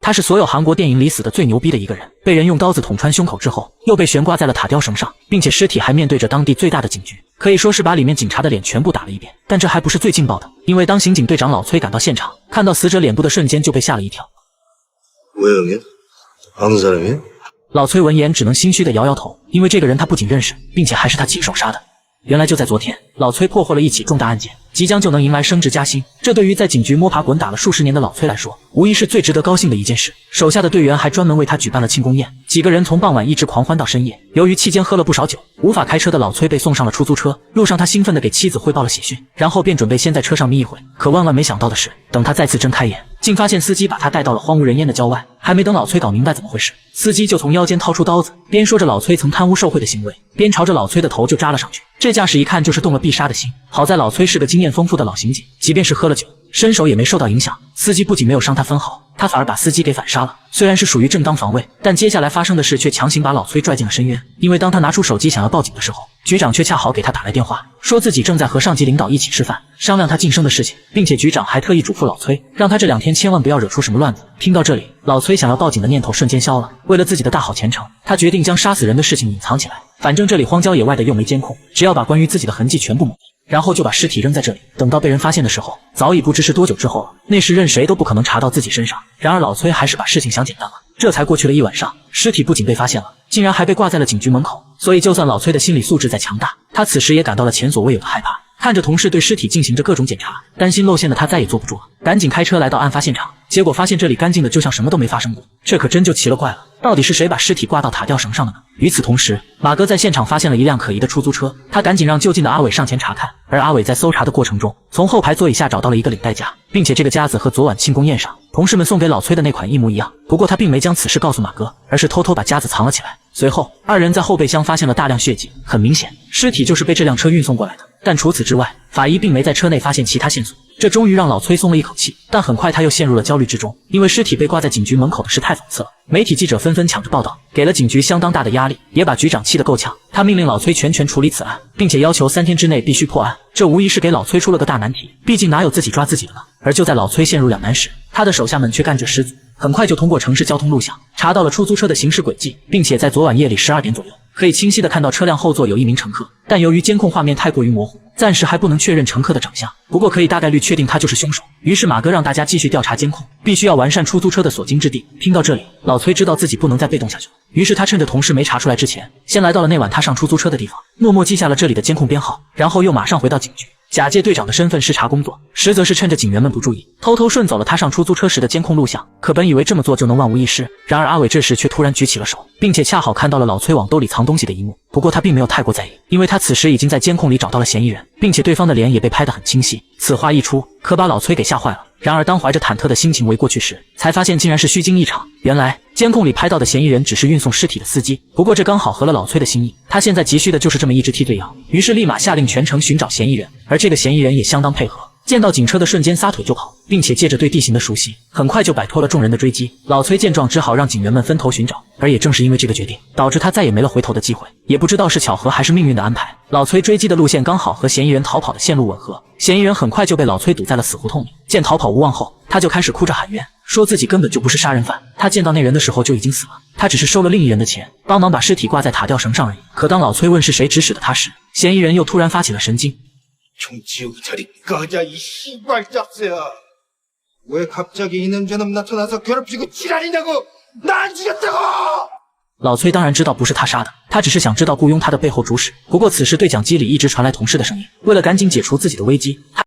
他是所有韩国电影里死的最牛逼的一个人，被人用刀子捅穿胸口之后，又被悬挂在了塔吊绳上，并且尸体还面对着当地最大的警局，可以说是把里面警察的脸全部打了一遍。但这还不是最劲爆的，因为当刑警队长老崔赶到现场，看到死者脸部的瞬间就被吓了一跳。老崔闻言只能心虚的摇摇头，因为这个人他不仅认识，并且还是他亲手杀的。原来就在昨天，老崔破获了一起重大案件，即将就能迎来升职加薪。这对于在警局摸爬滚打了数十年的老崔来说，无疑是最值得高兴的一件事。手下的队员还专门为他举办了庆功宴，几个人从傍晚一直狂欢到深夜。由于期间喝了不少酒，无法开车的老崔被送上了出租车。路上他兴奋地给妻子汇报了喜讯，然后便准备先在车上眯一会。可万万没想到的是，等他再次睁开眼，竟发现司机把他带到了荒无人烟的郊外。还没等老崔搞明白怎么回事，司机就从腰间掏出刀子，边说着老崔曾贪污受贿的行为，边朝着老崔的头就扎了上去。这架势一看就是动了必杀的心。好在老崔是个经验丰富的老刑警，即便是喝了酒，身手也没受到影响。司机不仅没有伤他分毫，他反而把司机给反杀了。虽然是属于正当防卫，但接下来发生的事却强行把老崔拽进了深渊。因为当他拿出手机想要报警的时候，局长却恰好给他打来电话，说自己正在和上级领导一起吃饭，商量他晋升的事情，并且局长还特意嘱咐老崔，让他这2天千万不要惹出什么乱子。听到这里，老崔想要报警的念头瞬间消了。为了自己的大好前程，他决定将杀死人的事情隐藏起来。反正这里荒郊野外的又没监控，只要把关于自己的痕迹全部抹掉，然后就把尸体扔在这里。等到被人发现的时候，早已不知是多久之后了。那时任谁都不可能查到自己身上。然而老崔还是把事情想简单了。这才过去了一晚上，尸体不仅被发现了，竟然还被挂在了警局门口。所以就算老崔的心理素质再强大，他此时也感到了前所未有的害怕。看着同事对尸体进行着各种检查，担心露馅的他再也坐不住了，赶紧开车来到案发现场。结果发现这里干净的就像什么都没发生过，这可真就奇了怪了，到底是谁把尸体挂到塔吊绳上的呢？与此同时，马哥在现场发现了一辆可疑的出租车，他赶紧让就近的阿伟上前查看。而阿伟在搜查的过程中，从后排座椅下找到了一个领带夹，并且这个夹子和昨晚庆功宴上同事们送给老崔的那款一模一样。不过他并没将此事告诉马哥，而是偷偷把夹子藏了起来。随后2人在后备箱发现了大量血迹，很明显尸体就是被这辆车运送过来的。但除此之外，法医并没在车内发现其他线索，这终于让老崔松了一口气。但很快他又陷入了焦虑之中，因为尸体被挂在警局门口的事太讽刺了。媒体记者纷纷抢着报道，给了警局相当大的压力，也把局长气得够呛。他命令老崔全权处理此案，并且要求3天之内必须破案。这无疑是给老崔出了个大难题，毕竟哪有自己抓自己的呢？而就在老崔陷入两难时，他的手下们却干劲十足，很快就通过城市交通录像查到了出租车的行驶轨迹，并且在昨晚夜里12点左右，可以清晰地看到车辆后座有一名乘客，但由于监控画面太过于模糊，暂时还不能确认乘客的长相，不过可以大概率确定他就是凶手。于是马哥让大家继续调查监控，必须要完善出租车的所经之地。听到这里，老崔知道自己不能再被动下去了，于是他趁着同事没查出来之前，先来到了那晚他上出租车的地方，默默记下了这里的监控编号，然后又马上回到警局，假借队长的身份视察工作，实则是趁着警员们不注意，偷偷顺走了他上出租车时的监控录像。可本以为这么做就能万无一失，然而阿伟这时却突然举起了手，并且恰好看到了老崔往兜里藏东西的一幕。不过他并没有太过在意，因为他此时已经在监控里找到了嫌疑人，并且对方的脸也被拍得很清晰。此话一出，可把老崔给吓坏了。然而当怀着忐忑的心情围过去时，才发现竟然是虚惊一场。原来监控里拍到的嫌疑人只是运送尸体的司机，不过这刚好合了老崔的心意，他现在急需的就是这么一只替罪羊，于是立马下令全程寻找嫌疑人。而这个嫌疑人也相当配合，见到警车的瞬间撒腿就跑，并且借着对地形的熟悉，很快就摆脱了众人的追击。老崔见状只好让警员们分头寻找，而也正是因为这个决定，导致他再也没了回头的机会。也不知道是巧合还是命运的安排，老崔追击的路线刚好和嫌疑人逃跑的线路吻合，嫌疑人很快就被老崔堵在了死胡同里。见逃跑无望后，他就开始哭着喊冤，说自己根本就不是杀人犯，他见到那人的时候就已经死了，他只是收了另一人的钱，帮忙把尸体挂在塔吊绳上而已。可当老崔问是谁指使的他时，嫌疑人又突然发起了神经。 정치우자리 꺼져 이 씨발잡새야. 왜 갑자기 이 남자놈 나타나서 괴롭히고 지랄이냐고. 나 안 죽였다고. 老崔当然知道不是他杀的，他只是想知道雇佣他的背后主使。不过此时对讲机里一直传来同事的声音，为了赶紧解除自己的危机，他